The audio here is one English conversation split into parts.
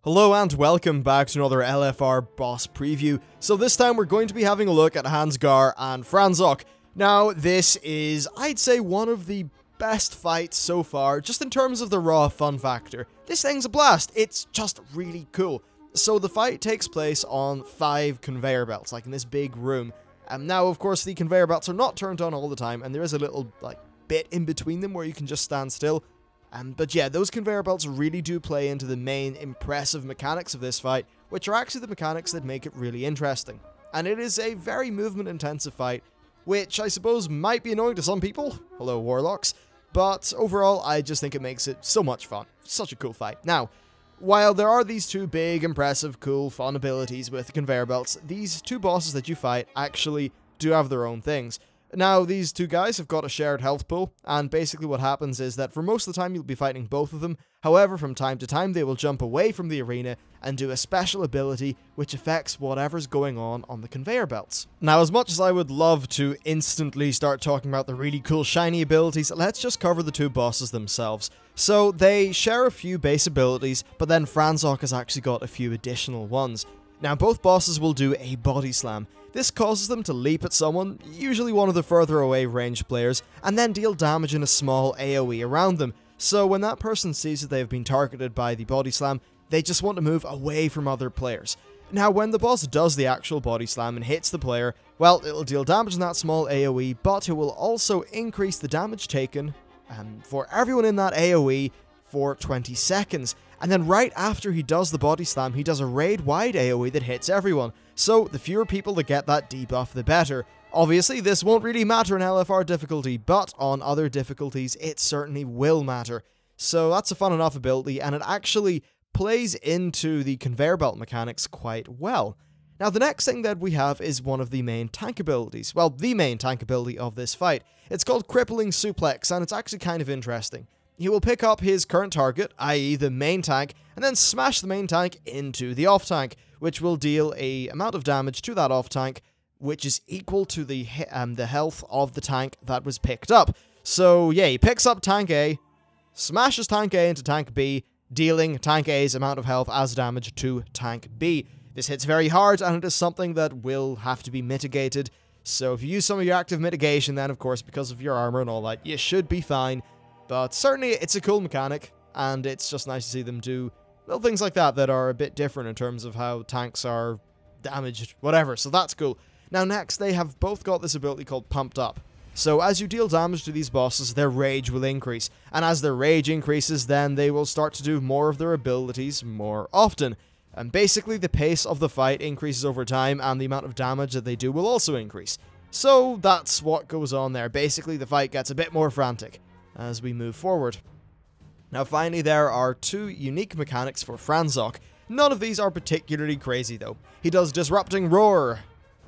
Hello and welcome back to another LFR boss preview. So this time we're going to be having a look at Hans'gar and Franzok. Now this is, I'd say, one of the best fights so far, just in terms of the raw fun factor. This thing's a blast, it's just really cool. So the fight takes place on 5 conveyor belts, like in this big room. And now of course the conveyor belts are not turned on all the time, and there is a little bit in between them where you can just stand still. But yeah, those conveyor belts really do play into the main impressive mechanics of this fight, which are actually the mechanics that make it really interesting. And it is a very movement-intensive fight, which I suppose might be annoying to some people, hello warlocks, but overall I just think it makes it so much fun. Such a cool fight. Now, while there are these 2 big, impressive, cool, fun abilities with the conveyor belts, these 2 bosses that you fight actually do have their own things. Now, these 2 guys have got a shared health pool, and basically what happens is that for most of the time you'll be fighting both of them. However, from time to time they will jump away from the arena and do a special ability which affects whatever's going on the conveyor belts. Now, as much as I would love to instantly start talking about the really cool shiny abilities, let's just cover the 2 bosses themselves. So, they share a few base abilities, but then Franzok has actually got a few additional ones. Now, both bosses will do a body slam. This causes them to leap at someone, usually one of the further away ranged players, and then deal damage in a small AoE around them. So when that person sees that they have been targeted by the body slam, they just want to move away from other players. Now, when the boss does the actual body slam and hits the player, well, it'll deal damage in that small AoE, but it will also increase the damage taken for everyone in that AoE for 20 seconds. And then right after he does the body slam, he does a raid-wide AoE that hits everyone. So the fewer people that get that debuff, the better. Obviously, this won't really matter in LFR difficulty, but on other difficulties, it certainly will matter. So that's a fun enough ability, and it actually plays into the conveyor belt mechanics quite well. Now, the next thing that we have is one of the main tank abilities. Well, the main tank ability of this fight. It's called Crippling Suplex, and it's actually kind of interesting. He will pick up his current target, i.e. the main tank, and then smash the main tank into the off tank, which will deal a amount of damage to that off tank, which is equal to the health of the tank that was picked up. So yeah, he picks up tank A, smashes tank A into tank B, dealing tank A's amount of health as damage to tank B. This hits very hard, and it is something that will have to be mitigated. So if you use some of your active mitigation, then of course, because of your armor and all that, you should be fine. But certainly, it's a cool mechanic, and it's just nice to see them do little things like that that are a bit different in terms of how tanks are damaged, whatever, so that's cool. Now next, they have both got this ability called Pumped Up. So as you deal damage to these bosses, their rage will increase, and as their rage increases, then they will start to do more of their abilities more often. And basically, the pace of the fight increases over time, and the amount of damage that they do will also increase. So that's what goes on there. Basically, the fight gets a bit more frantic as we move forward. Now finally, there are 2 unique mechanics for Franzok. None of these are particularly crazy though. He does Disrupting Roar.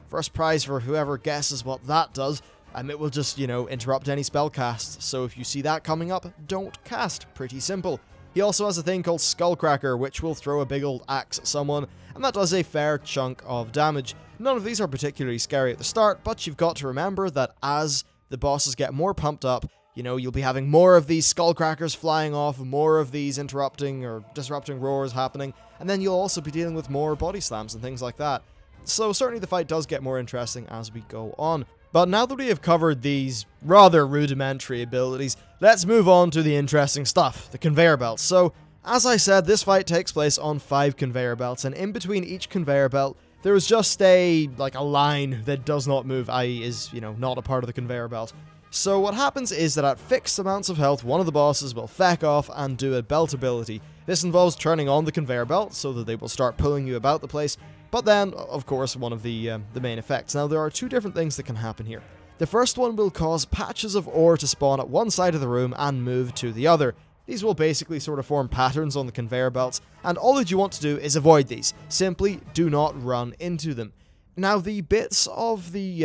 First prize for whoever guesses what that does. It will just, interrupt any spell cast. So if you see that coming up, don't cast. Pretty simple. He also has a thing called Skullcracker, which will throw a big old axe at someone, and that does a fair chunk of damage. None of these are particularly scary at the start, but you've got to remember that as the bosses get more pumped up, you'll be having more of these skullcrackers flying off, more of these interrupting or disrupting roars happening, and then you'll also be dealing with more body slams and things like that. So certainly the fight does get more interesting as we go on. But now that we have covered these rather rudimentary abilities, let's move on to the interesting stuff, the conveyor belts. So, as I said, this fight takes place on 5 conveyor belts, and in between each conveyor belt, there is just a line that does not move, i.e. is, not a part of the conveyor belt. So what happens is that at fixed amounts of health, one of the bosses will feck off and do a belt ability. This involves turning on the conveyor belt so that they will start pulling you about the place, but then, of course, one of the main effects. Now, there are 2 different things that can happen here. The first one will cause patches of ore to spawn at one side of the room and move to the other. These will basically sort of form patterns on the conveyor belts, and all that you want to do is avoid these. Simply do not run into them. Now, the bits of the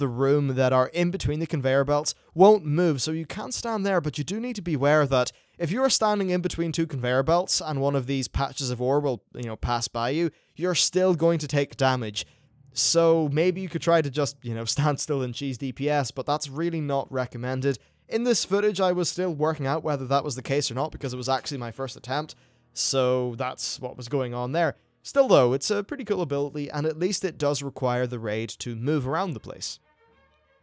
room that are in between the conveyor belts won't move, so you can stand there, but you do need to be aware that if you're standing in between 2 conveyor belts and one of these patches of ore will, pass by you, you're still going to take damage. So maybe you could try to just, stand still and cheese DPS, but that's really not recommended. In this footage, I was still working out whether that was the case or not, because it was actually my first attempt. So that's what was going on there. Still though, it's a pretty cool ability, and at least it does require the raid to move around the place.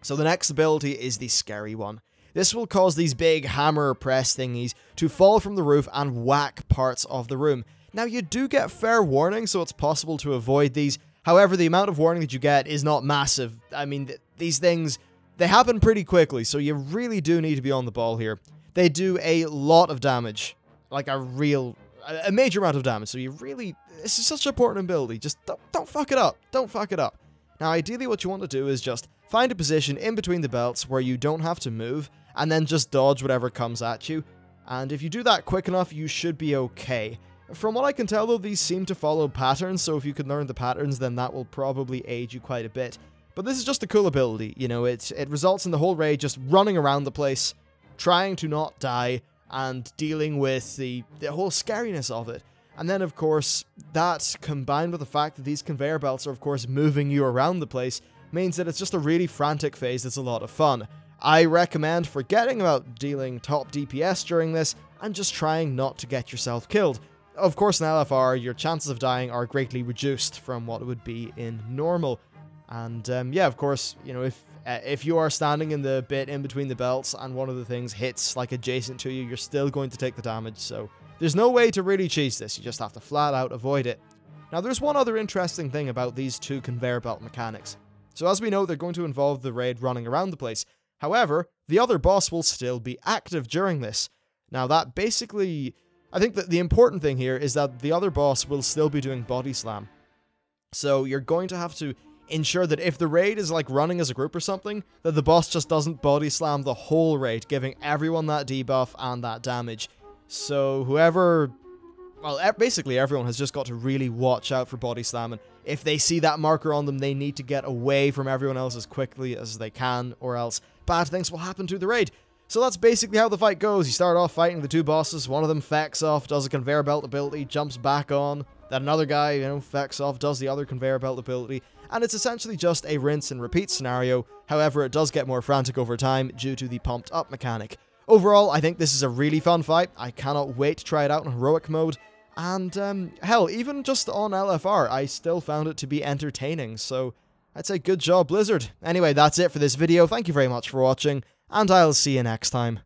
So the next ability is the scary one. This will cause these big hammer press thingies to fall from the roof and whack parts of the room. Now you do get fair warning, so it's possible to avoid these. However, the amount of warning that you get is not massive. I mean, these things, they happen pretty quickly, so you really do need to be on the ball here. They do a lot of damage, like a major amount of damage, so you really, this is such an important ability. Just don't fuck it up. Don't fuck it up. Now, ideally what you want to do is just find a position in between the belts where you don't have to move, and then just dodge whatever comes at you. And if you do that quick enough, you should be okay. From what I can tell though, these seem to follow patterns, so if you can learn the patterns, then that will probably aid you quite a bit. But this is just a cool ability, you know, it results in the whole raid just running around the place, trying to not die, and dealing with the whole scariness of it. And then, of course, that combined with the fact that these conveyor belts are, of course, moving you around the place, means that it's just a really frantic phase that's a lot of fun. I recommend forgetting about dealing top DPS during this, and just trying not to get yourself killed. Of course, in LFR, your chances of dying are greatly reduced from what it would be in normal. And, yeah, of course, you know, if you are standing in the bit in between the belts, and one of the things hits, like, adjacent to you, you're still going to take the damage, so there's no way to really cheese this, you just have to flat out avoid it. Now there's one other interesting thing about these two conveyor belt mechanics. So as we know, they're going to involve the raid running around the place. However, the other boss will still be active during this. Now that basically, I think that the important thing here is that the other boss will still be doing body slam. So you're going to have to ensure that if the raid is like running as a group or something, that the boss just doesn't body slam the whole raid, giving everyone that debuff and that damage. So whoever, well, basically everyone has just got to really watch out for body slamming. If they see that marker on them, they need to get away from everyone else as quickly as they can, or else bad things will happen to the raid. So that's basically how the fight goes. You start off fighting the two bosses, one of them fecks off, does a conveyor belt ability, jumps back on, then another guy, you know, fecks off, does the other conveyor belt ability, and it's essentially just a rinse and repeat scenario. However, it does get more frantic over time due to the pumped up mechanic. Overall, I think this is a really fun fight. I cannot wait to try it out in heroic mode. And, hell, even just on LFR, I still found it to be entertaining. So, I'd say good job, Blizzard. Anyway, that's it for this video. Thank you very much for watching, and I'll see you next time.